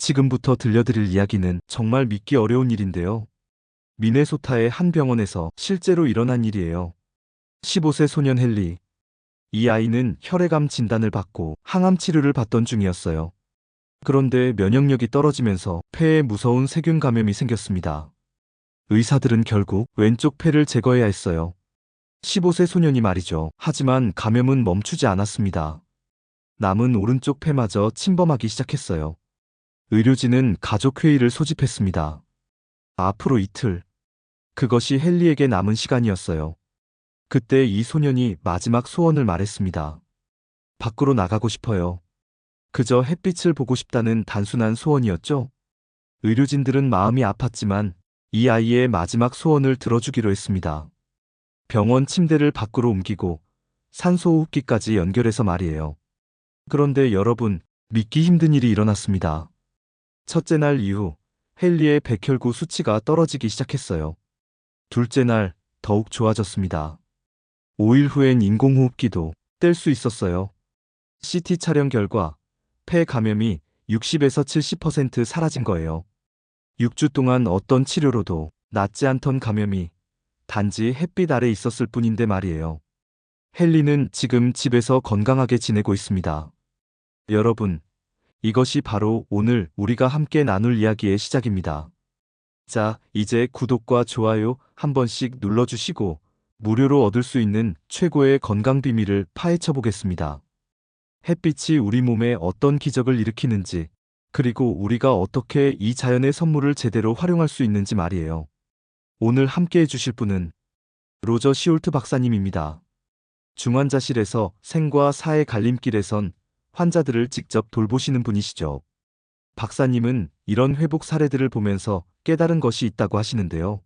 지금부터 들려드릴 이야기는 정말 믿기 어려운 일인데요. 미네소타의 한 병원에서 실제로 일어난 일이에요. 15세 소년 헨리. 이 아이는 혈액암 진단을 받고 항암 치료를 받던 중이었어요. 그런데 면역력이 떨어지면서 폐에 무서운 세균 감염이 생겼습니다. 의사들은 결국 왼쪽 폐를 제거해야 했어요. 15세 소년이 말이죠. 하지만 감염은 멈추지 않았습니다. 남은 오른쪽 폐마저 침범하기 시작했어요. 의료진은 가족회의를 소집했습니다. 앞으로 이틀. 그것이 헨리에게 남은 시간이었어요. 그때 이 소년이 마지막 소원을 말했습니다. 밖으로 나가고 싶어요. 그저 햇빛을 보고 싶다는 단순한 소원이었죠. 의료진들은 마음이 아팠지만 이 아이의 마지막 소원을 들어주기로 했습니다. 병원 침대를 밖으로 옮기고 산소호흡기까지 연결해서 말이에요. 그런데 여러분, 믿기 힘든 일이 일어났습니다. 첫째 날 이후 헨리의 백혈구 수치가 떨어지기 시작했어요. 둘째 날 더욱 좋아졌습니다. 5일 후엔 인공호흡기도 뗄 수 있었어요. CT 촬영 결과 폐 감염이 60에서 70% 사라진 거예요. 6주 동안 어떤 치료로도 낫지 않던 감염이 단지 햇빛 아래 있었을 뿐인데 말이에요. 헨리는 지금 집에서 건강하게 지내고 있습니다. 여러분, 이것이 바로 오늘 우리가 함께 나눌 이야기의 시작입니다. 자, 이제 구독과 좋아요 한 번씩 눌러주시고 무료로 얻을 수 있는 최고의 건강 비밀을 파헤쳐 보겠습니다. 햇빛이 우리 몸에 어떤 기적을 일으키는지, 그리고 우리가 어떻게 이 자연의 선물을 제대로 활용할 수 있는지 말이에요. 오늘 함께 해주실 분은 로저 시올트 박사님입니다. 중환자실에서 생과 사의 갈림길에선 환자들을 직접 돌보시는 분이시죠. 박사님은 이런 회복 사례들을 보면서 깨달은 것이 있다고 하시는데요.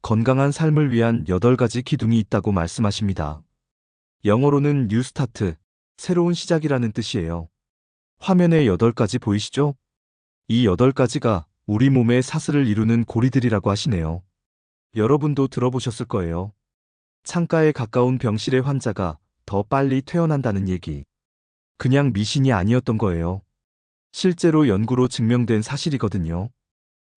건강한 삶을 위한 8가지 기둥이 있다고 말씀하십니다. 영어로는 뉴 스타트, 새로운 시작이라는 뜻이에요. 화면에 8가지 보이시죠? 이 8가지가 우리 몸의 사슬을 이루는 고리들이라고 하시네요. 여러분도 들어보셨을 거예요. 창가에 가까운 병실의 환자가 더 빨리 퇴원한다는 얘기. 그냥 미신이 아니었던 거예요. 실제로 연구로 증명된 사실이거든요.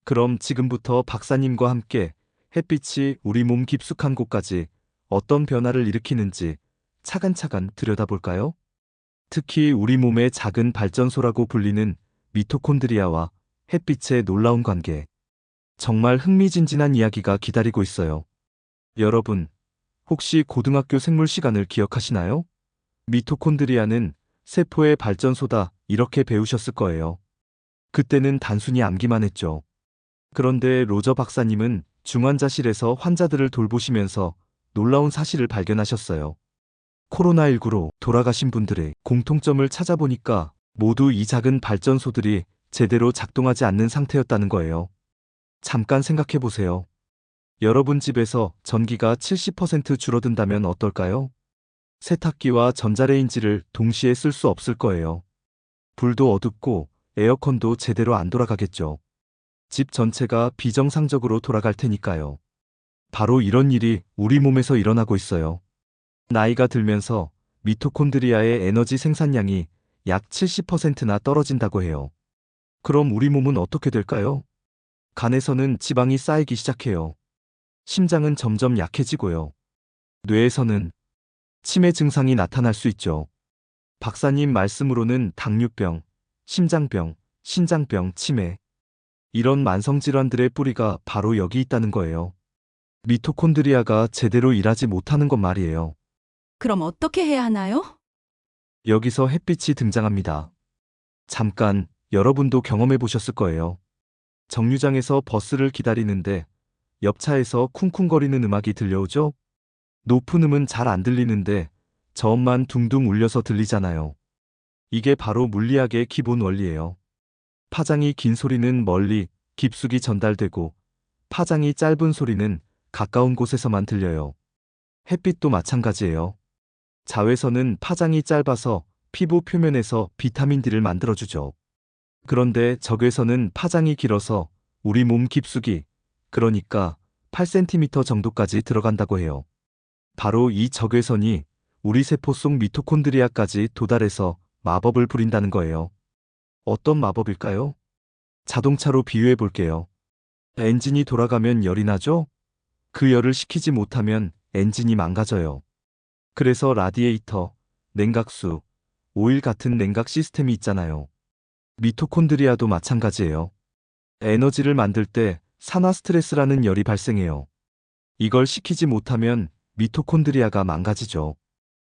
그럼 지금부터 박사님과 함께 햇빛이 우리 몸 깊숙한 곳까지 어떤 변화를 일으키는지 차근차근 들여다볼까요? 특히 우리 몸의 작은 발전소라고 불리는 미토콘드리아와 햇빛의 놀라운 관계. 정말 흥미진진한 이야기가 기다리고 있어요. 여러분, 혹시 고등학교 생물 시간을 기억하시나요? 미토콘드리아는 세포의 발전소다 이렇게 배우셨을 거예요. 그때는 단순히 암기만 했죠. 그런데 로저 박사님은 중환자실에서 환자들을 돌보시면서 놀라운 사실을 발견하셨어요. 코로나19로 돌아가신 분들의 공통점을 찾아보니까 모두 이 작은 발전소들이 제대로 작동하지 않는 상태였다는 거예요. 잠깐 생각해 보세요. 여러분 집에서 전기가 70% 줄어든다면 어떨까요? 세탁기와 전자레인지를 동시에 쓸 수 없을 거예요. 불도 어둡고 에어컨도 제대로 안 돌아가겠죠. 집 전체가 비정상적으로 돌아갈 테니까요. 바로 이런 일이 우리 몸에서 일어나고 있어요. 나이가 들면서 미토콘드리아의 에너지 생산량이 약 70%나 떨어진다고 해요. 그럼 우리 몸은 어떻게 될까요? 간에서는 지방이 쌓이기 시작해요. 심장은 점점 약해지고요. 뇌에서는 치매 증상이 나타날 수 있죠. 박사님 말씀으로는 당뇨병, 심장병, 신장병, 치매. 이런 만성질환들의 뿌리가 바로 여기 있다는 거예요. 미토콘드리아가 제대로 일하지 못하는 것 말이에요. 그럼 어떻게 해야 하나요? 여기서 햇빛이 등장합니다. 잠깐, 여러분도 경험해 보셨을 거예요. 정류장에서 버스를 기다리는데 옆차에서 쿵쿵거리는 음악이 들려오죠? 높은 음은 잘 안 들리는데 저음만 둥둥 울려서 들리잖아요. 이게 바로 물리학의 기본 원리예요. 파장이 긴 소리는 멀리, 깊숙이 전달되고 파장이 짧은 소리는 가까운 곳에서만 들려요. 햇빛도 마찬가지예요. 자외선은 파장이 짧아서 피부 표면에서 비타민 D를 만들어주죠. 그런데 적외선은 파장이 길어서 우리 몸 깊숙이, 그러니까 8cm 정도까지 들어간다고 해요. 바로 이 적외선이 우리 세포 속 미토콘드리아까지 도달해서 마법을 부린다는 거예요. 어떤 마법일까요? 자동차로 비유해 볼게요. 엔진이 돌아가면 열이 나죠? 그 열을 식히지 못하면 엔진이 망가져요. 그래서 라디에이터, 냉각수, 오일 같은 냉각 시스템이 있잖아요. 미토콘드리아도 마찬가지예요. 에너지를 만들 때 산화 스트레스라는 열이 발생해요. 이걸 식히지 못하면 미토콘드리아가 망가지죠.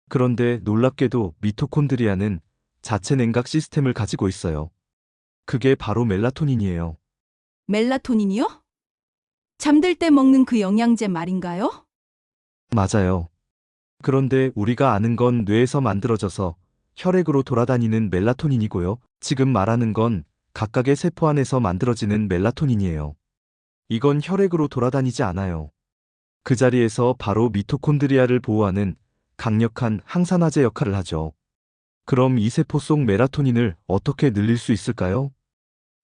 그런데 놀랍게도 미토콘드리아는 자체 냉각 시스템을 가지고 있어요. 그게 바로 멜라토닌이에요. 멜라토닌이요? 잠들 때 먹는 그 영양제 말인가요? 맞아요. 그런데 우리가 아는 건 뇌에서 만들어져서 혈액으로 돌아다니는 멜라토닌이고요. 지금 말하는 건 각각의 세포 안에서 만들어지는 멜라토닌이에요. 이건 혈액으로 돌아다니지 않아요. 그 자리에서 바로 미토콘드리아를 보호하는 강력한 항산화제 역할을 하죠. 그럼 이 세포 속 멜라토닌을 어떻게 늘릴 수 있을까요?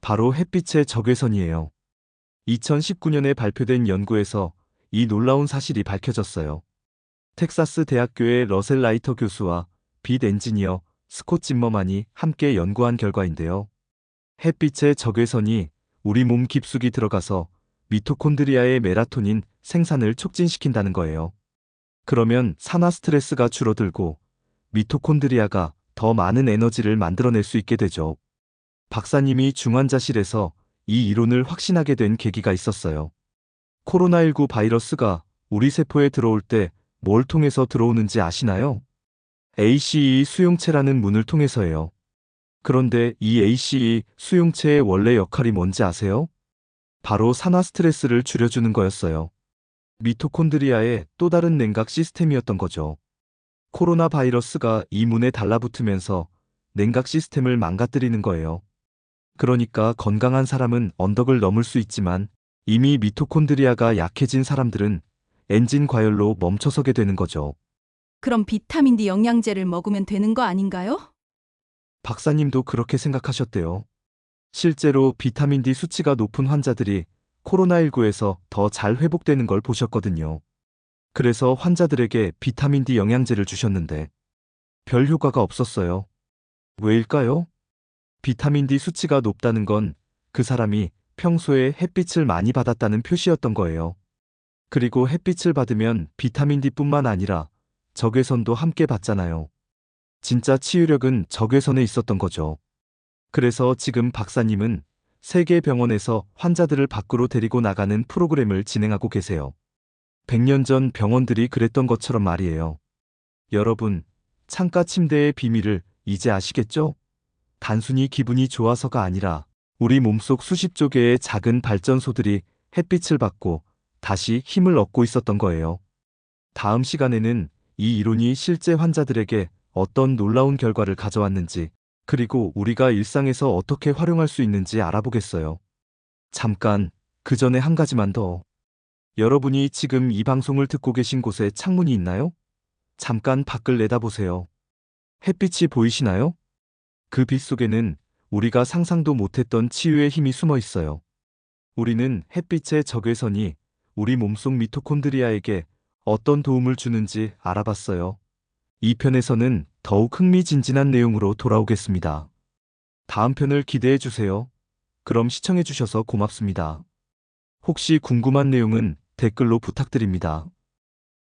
바로 햇빛의 적외선이에요. 2019년에 발표된 연구에서 이 놀라운 사실이 밝혀졌어요. 텍사스 대학교의 러셀 라이터 교수와 빛 엔지니어 스콧 짐머만이 함께 연구한 결과인데요. 햇빛의 적외선이 우리 몸 깊숙이 들어가서 미토콘드리아의 멜라토닌 생산을 촉진시킨다는 거예요. 그러면 산화 스트레스가 줄어들고 미토콘드리아가 더 많은 에너지를 만들어낼 수 있게 되죠. 박사님이 중환자실에서 이 이론을 확신하게 된 계기가 있었어요. 코로나19 바이러스가 우리 세포에 들어올 때 뭘 통해서 들어오는지 아시나요? ACE 수용체라는 문을 통해서예요. 그런데 이 ACE 수용체의 원래 역할이 뭔지 아세요? 바로 산화 스트레스를 줄여주는 거였어요. 미토콘드리아의 또 다른 냉각 시스템이었던 거죠. 코로나 바이러스가 이 문에 달라붙으면서 냉각 시스템을 망가뜨리는 거예요. 그러니까 건강한 사람은 언덕을 넘을 수 있지만 이미 미토콘드리아가 약해진 사람들은 엔진 과열로 멈춰서게 되는 거죠. 그럼 비타민 D 영양제를 먹으면 되는 거 아닌가요? 박사님도 그렇게 생각하셨대요. 실제로 비타민 D 수치가 높은 환자들이 코로나19에서 더 잘 회복되는 걸 보셨거든요. 그래서 환자들에게 비타민 D 영양제를 주셨는데 별 효과가 없었어요. 왜일까요? 비타민 D 수치가 높다는 건 그 사람이 평소에 햇빛을 많이 받았다는 표시였던 거예요. 그리고 햇빛을 받으면 비타민 D뿐만 아니라 적외선도 함께 받잖아요. 진짜 치유력은 적외선에 있었던 거죠. 그래서 지금 박사님은 세계 병원에서 환자들을 밖으로 데리고 나가는 프로그램을 진행하고 계세요. 100년 전 병원들이 그랬던 것처럼 말이에요. 여러분, 창가 침대의 비밀을 이제 아시겠죠? 단순히 기분이 좋아서가 아니라 우리 몸속 수십조 개의 작은 발전소들이 햇빛을 받고 다시 힘을 얻고 있었던 거예요. 다음 시간에는 이 이론이 실제 환자들에게 어떤 놀라운 결과를 가져왔는지, 그리고 우리가 일상에서 어떻게 활용할 수 있는지 알아보겠어요. 잠깐, 그 전에 한 가지만 더. 여러분이 지금 이 방송을 듣고 계신 곳에 창문이 있나요? 잠깐 밖을 내다보세요. 햇빛이 보이시나요? 그 빛 속에는 우리가 상상도 못했던 치유의 힘이 숨어 있어요. 우리는 햇빛의 적외선이 우리 몸속 미토콘드리아에게 어떤 도움을 주는지 알아봤어요. 이 편에서는 더욱 흥미진진한 내용으로 돌아오겠습니다. 다음 편을 기대해 주세요. 그럼 시청해 주셔서 고맙습니다. 혹시 궁금한 내용은 댓글로 부탁드립니다.